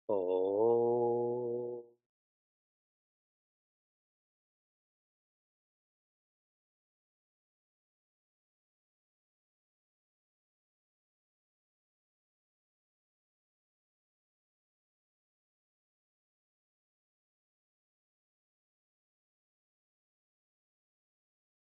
Oh,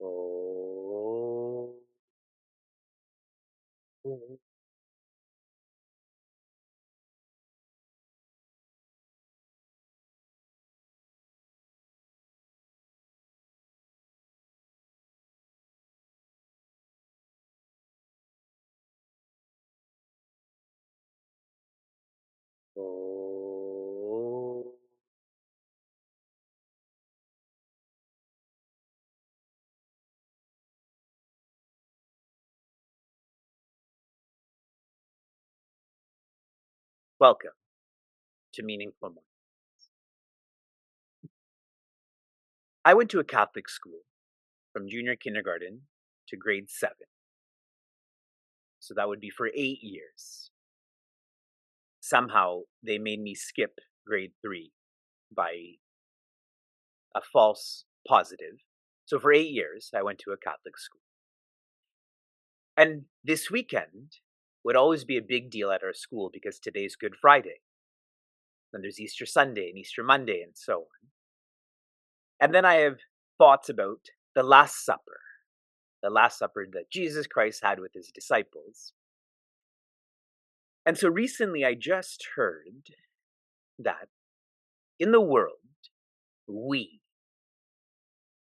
oh, oh. Welcome to Meaningful Morning. I went to a Catholic school from junior kindergarten to grade 7. So that would be for 8 years. Somehow they made me skip grade 3 by a false positive. So for 8 years, I went to a Catholic school. And this weekend would always be a big deal at our school because today's Good Friday. Then there's Easter Sunday and Easter Monday and so on. And then I have thoughts about the Last Supper that Jesus Christ had with his disciples. And so recently I just heard that in the world,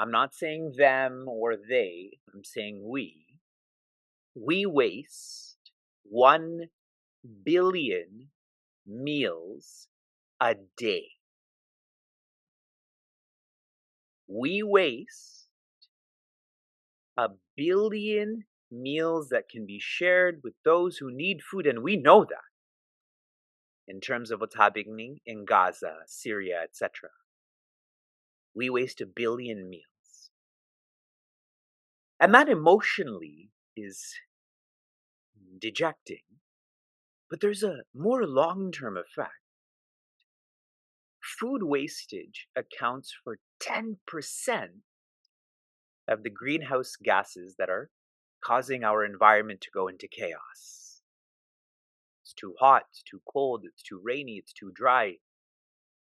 I'm not saying them or they, I'm saying we waste 1 billion meals a day. We waste 1 billion meals that can be shared with those who need food, and we know that in terms of what's happening in Gaza, Syria, etc. We waste 1 billion meals. And that emotionally is dejecting, but there's a more long-term effect. Food wastage accounts for 10% of the greenhouse gases that are causing our environment to go into chaos. It's too hot, it's too cold, it's too rainy, it's too dry.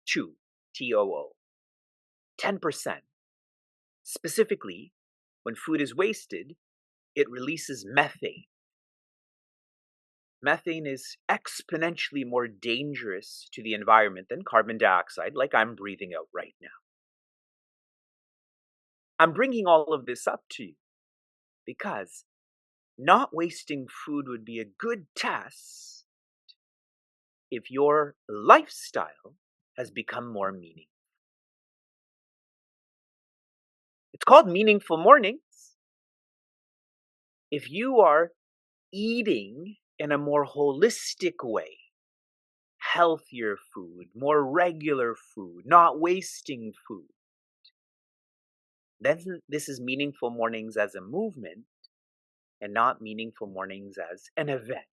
TOO. 10%. Specifically, when food is wasted, it releases methane. Methane is exponentially more dangerous to the environment than carbon dioxide, like I'm breathing out right now. I'm bringing all of this up to you because not wasting food would be a good test if your lifestyle has become more meaningful. It's called Meaningful Mornings. If you are eating in a more holistic way, healthier food, more regular food, not wasting food, then this is Meaningful Mornings as a movement and not Meaningful Mornings as an event.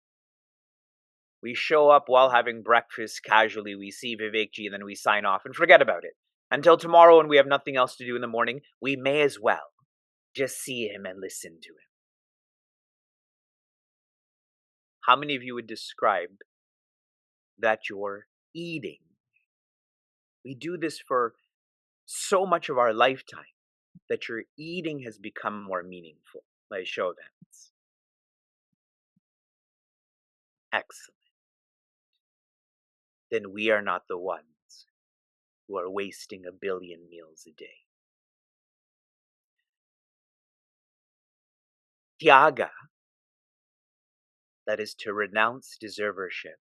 We show up while having breakfast casually, we see Vivekji, and then we sign off and forget about it. Until tomorrow when we have nothing else to do in the morning, we may as well just see him and listen to him. How many of you would describe that you're eating? We do this for so much of our lifetime that your eating has become more meaningful by show of hands. Excellent. Then we are not the ones who are wasting 1 billion meals a day. Tyaga, that is to renounce deservership.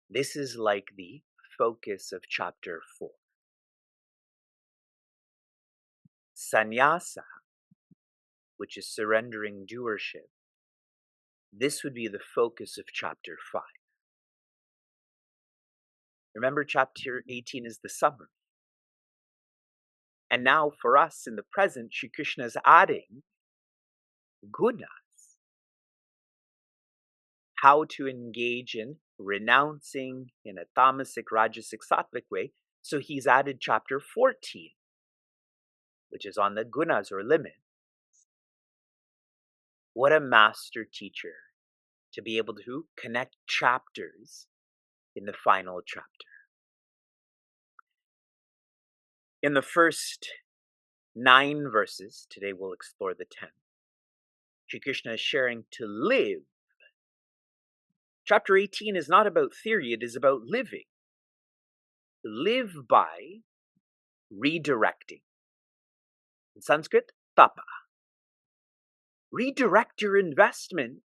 This is like the focus of chapter 4. Sannyasa, which is surrendering doership, this would be the focus of chapter 5. Remember, chapter 18 is the summary. And now for us in the present, Shri Krishna is adding gunas, how to engage in renouncing in a tamasic, rajasic, sattvic way. So he's added chapter 14, which is on the gunas or limits. What a master teacher to be able to connect chapters in the final chapter. In the first 9 verses, today we'll explore the 10th, Sri Krishna is sharing to live. Chapter 18 is not about theory, it is about living. Live by redirecting. In Sanskrit, tapa. Redirect your investment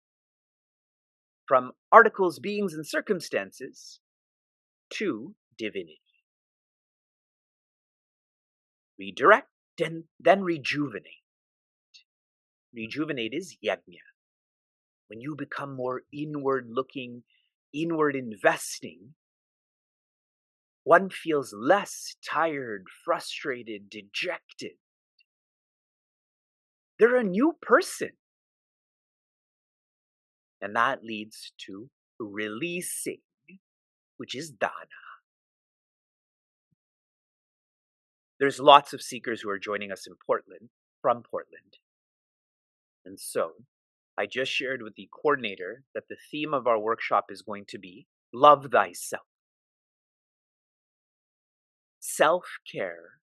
from articles, beings, and circumstances to divinity. Redirect and then rejuvenate. Rejuvenate is yajna. When you become more inward looking, inward investing, one feels less tired, frustrated, dejected. They're a new person. And that leads to releasing, which is dana. There's lots of seekers who are joining us in Portland, from Portland. And so I just shared with the coordinator that the theme of our workshop is going to be love thyself. Self-care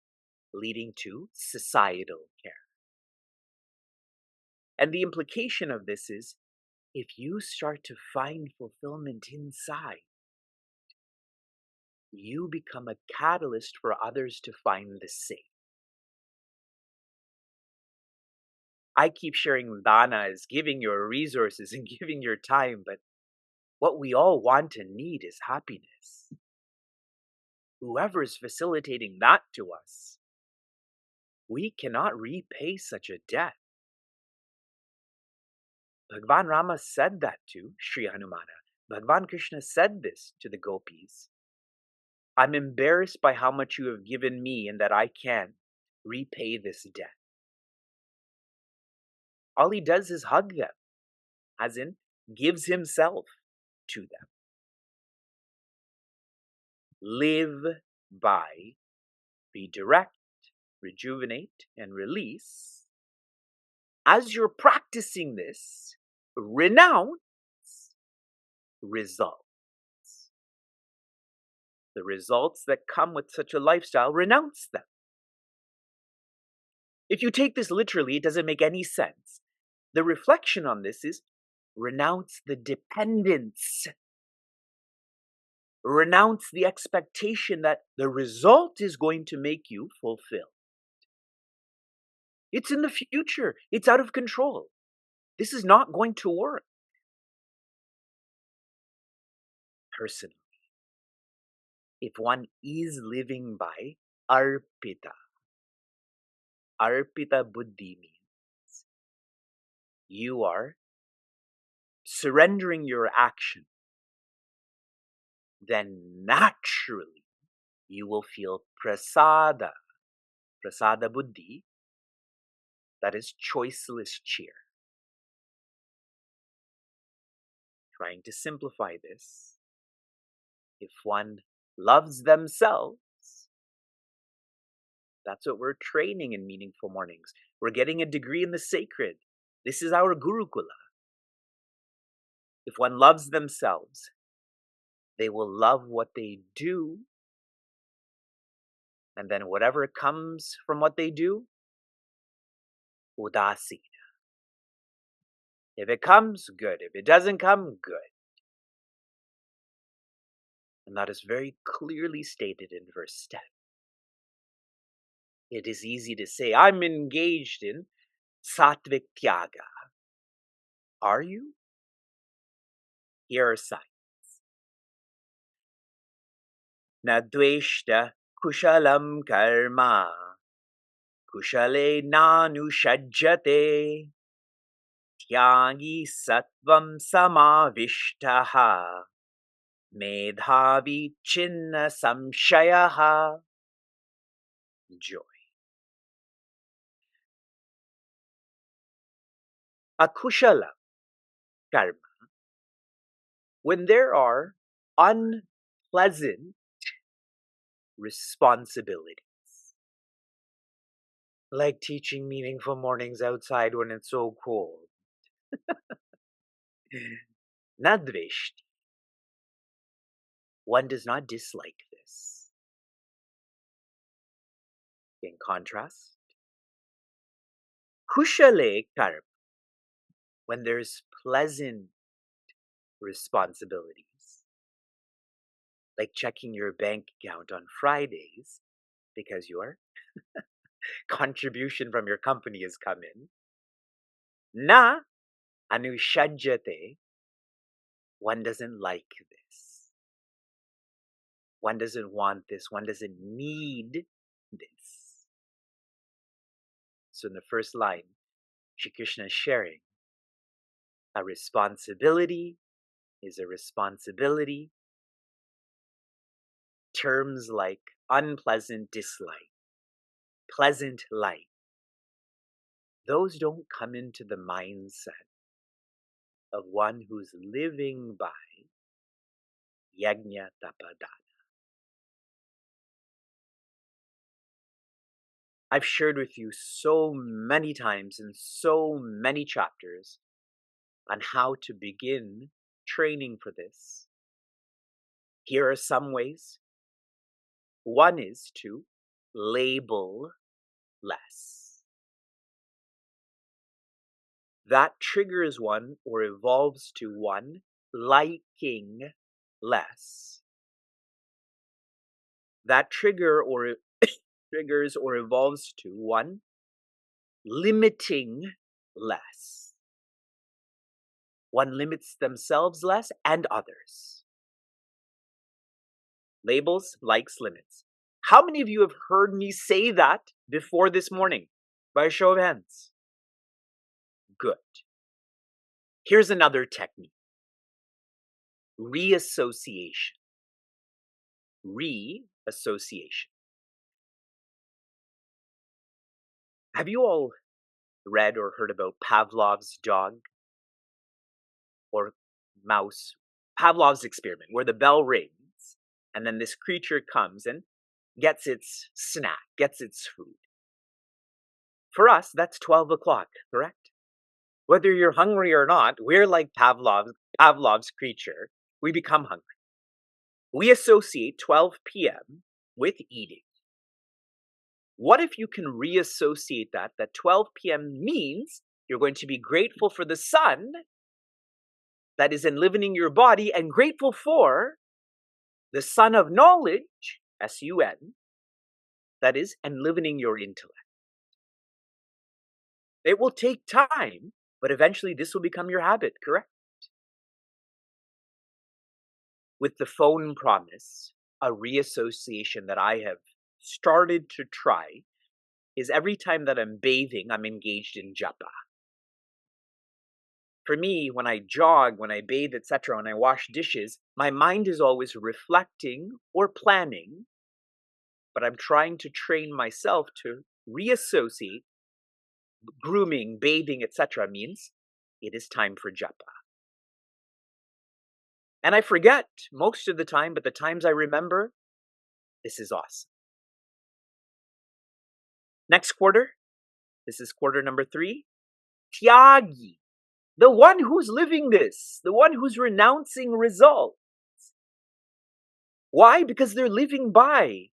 leading to societal care. And the implication of this is, if you start to find fulfillment inside, you become a catalyst for others to find the same. I keep sharing dana as giving your resources and giving your time, but what we all want and need is happiness. Whoever is facilitating that to us, we cannot repay such a debt. Bhagavan Rama said that to Sri Hanumana. Bhagavan Krishna said this to the gopis. I'm embarrassed by how much you have given me and that I can't repay this debt. All he does is hug them, as in gives himself to them. Live by redirect, rejuvenate, and release. As you're practicing this, renounce results. The results that come with such a lifestyle, renounce them. If you take this literally, it doesn't make any sense. The reflection on this is renounce the dependence. Renounce the expectation that the result is going to make you fulfilled. It's in the future. It's out of control. This is not going to work. Personally, if one is living by arpita buddhi means you are surrendering your action, then naturally you will feel prasada buddhi, that is choiceless cheer. Trying to simplify this, if one loves themselves, that's what we're training in Meaningful Mornings. We're getting a degree in the sacred. This is our Gurukula. If one loves themselves, they will love what they do. And then whatever comes from what they do, udasina. If it comes, good. If it doesn't come, good. And that is very clearly stated in verse 10. It is easy to say, I'm engaged in sattvic tyaga. Are you? Here are signs. Na dveshta kushalam karma, kushale nanushajjate, tyagi sattvam samavishtaha, medhavi chinna samshayaha. Joy. Akushala karma. When there are unpleasant responsibilities. Like teaching meaningful mornings outside when it's so cold. Nadveshti. One does not dislike this. In contrast, kushale karma, when there's pleasant responsibilities, like checking your bank account on Fridays because your contribution from your come in, na anushajyate, one doesn't like this. One doesn't want this. One doesn't need this. So in the first line, Shri Krishna is sharing a responsibility is a responsibility. Terms like unpleasant dislike, pleasant like, those don't come into the mindset of one who's living by yajna tapadana. I've shared with you so many times in so many chapters on how to begin training for this. Here are some ways. One is to label less. That triggers one or evolves to one liking less. That triggers or evolves to one limiting less. One limits themselves less and others. Labels, likes, limits. How many of you have heard me say that before this morning? By a show of hands. Good. Here's another technique. Reassociation. Reassociation. Have you all read or heard about Pavlov's dog or mouse? Pavlov's experiment, where the bell rings and then this creature comes and gets its snack, gets its food. For us, that's 12 o'clock, correct? Whether you're hungry or not, we're like Pavlov's creature. We become hungry. We associate 12 p.m. with eating. What if you can reassociate that 12 p.m. means you're going to be grateful for the sun that is enlivening your body and grateful for the sun of knowledge, S-U-N, that is enlivening your intellect. It will take time, but eventually this will become your habit, correct? With the phone promise, a reassociation that I have started to try is every time that I'm bathing, I'm engaged in japa. For me, when I jog, when I bathe, etc., when I wash dishes, my mind is always reflecting or planning, but I'm trying to train myself to reassociate grooming, bathing, etc. means it is time for japa. And I forget most of the time, but the times I remember, this is awesome. Next quarter, this is quarter number 3, Tyagi, the one who's living this, the one who's renouncing results. Why? Because they're living by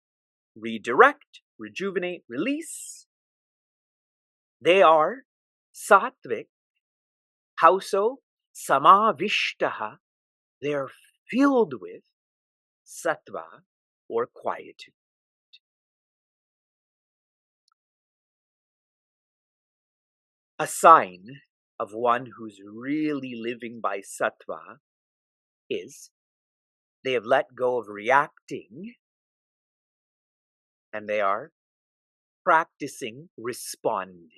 redirect, rejuvenate, release. They are sattvic. How so? Samavishtaha. They are filled with sattva or quietude. A sign of one who's really living by sattva is they have let go of reacting and they are practicing responding.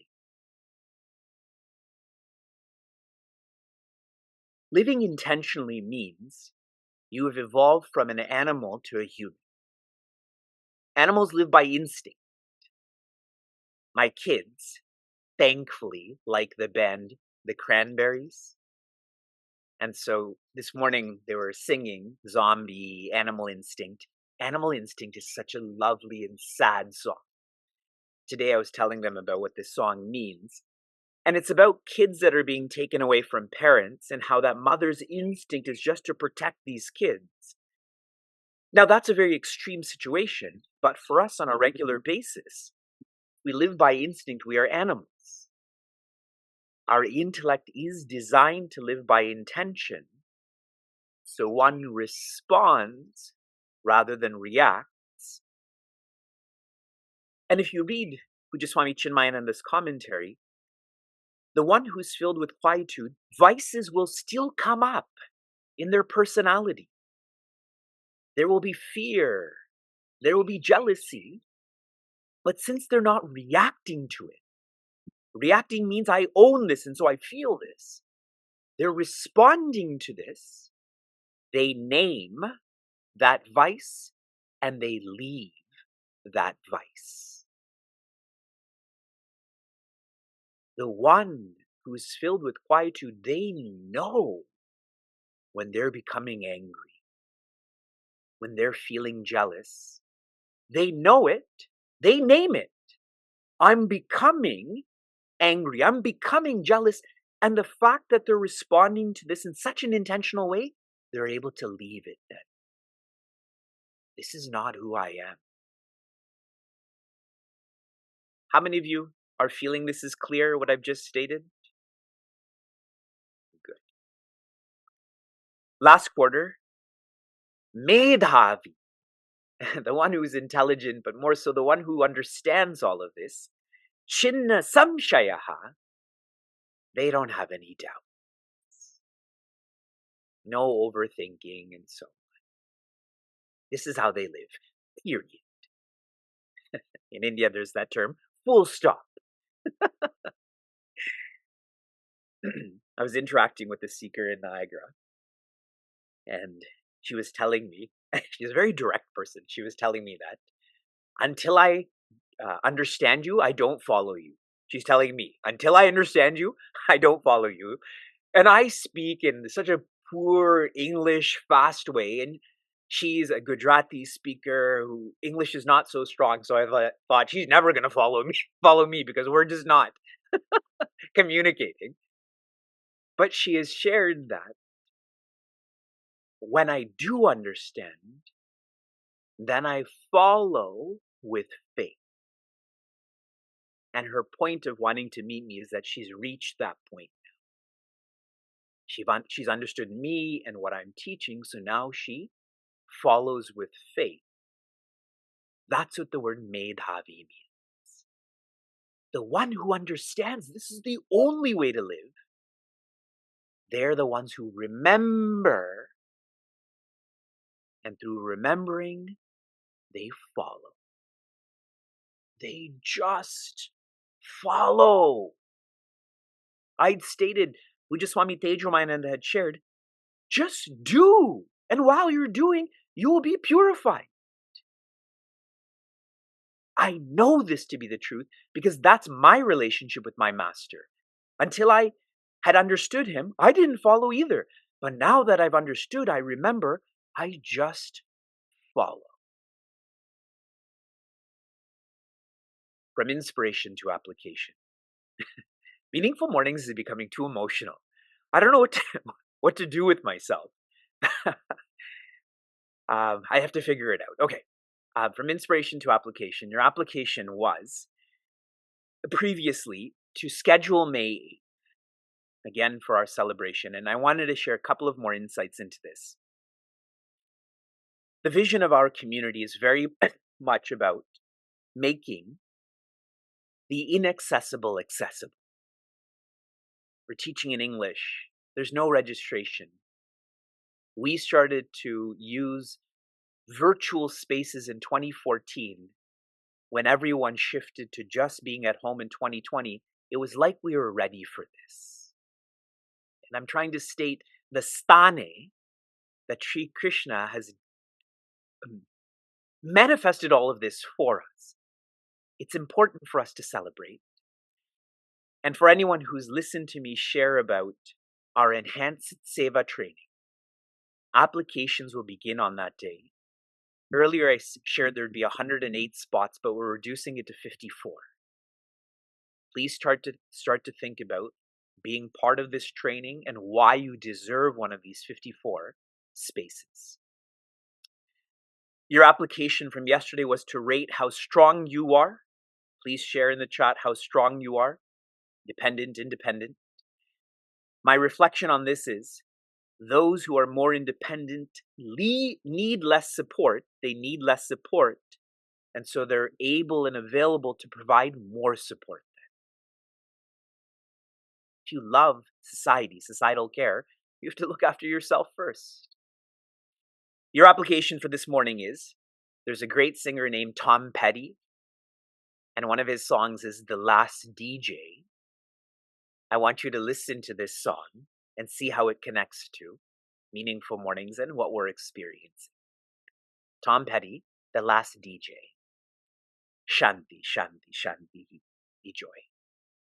Living intentionally means you have evolved from an animal to a human. Animals live by instinct. My kids, thankfully, like the band The Cranberries. And so this morning they were singing Zombie, Animal Instinct. Animal Instinct is such a lovely and sad song. Today I was telling them about what this song means. And it's about kids that are being taken away from parents and how that mother's instinct is just to protect these kids. Now, that's a very extreme situation, but for us on a regular basis, we live by instinct, we are animals. Our intellect is designed to live by intention, so one responds rather than reacts. And if you read Pujaswami Chinmayananda's commentary, the one who's filled with quietude, vices will still come up in their personality. There will be fear, there will be jealousy, but since they're not reacting to it, reacting means I own this and so I feel this. They're responding to this. They name that vice and they leave that vice. The one who is filled with quietude, they know when they're becoming angry, when they're feeling jealous. They know it. They name it. I'm becoming angry. I'm becoming jealous. And the fact that they're responding to this in such an intentional way, they're able to leave it then. This is not who I am. How many of you are feeling this is clear, what I've just stated? Good. Last quarter, Medhavi, the one who is intelligent, but more so the one who understands all of this, Chinna Samshayaha, they don't have any doubts. No overthinking and so on. This is how they live, period. In India, there's that term, full stop. I was interacting with a seeker in Niagara, and she was telling me, she's a very direct person, she was telling me that until I understand you, I don't follow you. She's telling me, until I understand you, I don't follow you. And I speak in such a poor English, fast way, and she's a Gujarati speaker who English is not so strong, so I thought she's never going to follow me because we're just not communicating. But she has shared that when I do understand, then I follow with faith. And her point of wanting to meet me is that she's reached that point now. She's understood me and what I'm teaching, so now she follows with faith. That's what the word Medhavi means. The one who understands this is the only way to live. They're the ones who remember, and through remembering, they follow. They just follow. I'd stated, Pujaswami Tejomayananda had shared, just do. And while you're doing, you will be purified. I know this to be the truth because that's my relationship with my master. Until I had understood him, I didn't follow either. But now that I've understood, I remember, I just follow. From inspiration to application. Meaningful Mornings is becoming too emotional. I don't know what to do with myself. I have to figure it out. Okay. From inspiration to application. Your application was previously to schedule May 8th, again for our celebration, and I wanted to share a couple of more insights into this. The vision of our community is very much about making the inaccessible accessible. We're teaching in English. There's no registration. We started to use virtual spaces in 2014 when everyone shifted to just being at home in 2020. It was like we were ready for this. And I'm trying to state the sthane that Sri Krishna has manifested all of this for us. It's important for us to celebrate. And for anyone who's listened to me share about our enhanced seva training. Applications will begin on that day. Earlier I shared there'd be 108 spots, but we're reducing it to 54. Please start to think about being part of this training and why you deserve one of these 54 spaces. Your application from yesterday was to rate how strong you are. Please share in the chat how strong you are, dependent, independent. My reflection on this is those who are more independent need less support. They need less support, and so they're able and available to provide more support. If you love societal care, you have to look after yourself first. Your application for this morning is, there's a great singer named Tom Petty, and one of his songs is The Last DJ. I want you to listen to this song and see how it connects to meaningful mornings and what we're experiencing. Tom Petty, The Last DJ. Shanti, Shanti, Shanti, enjoy.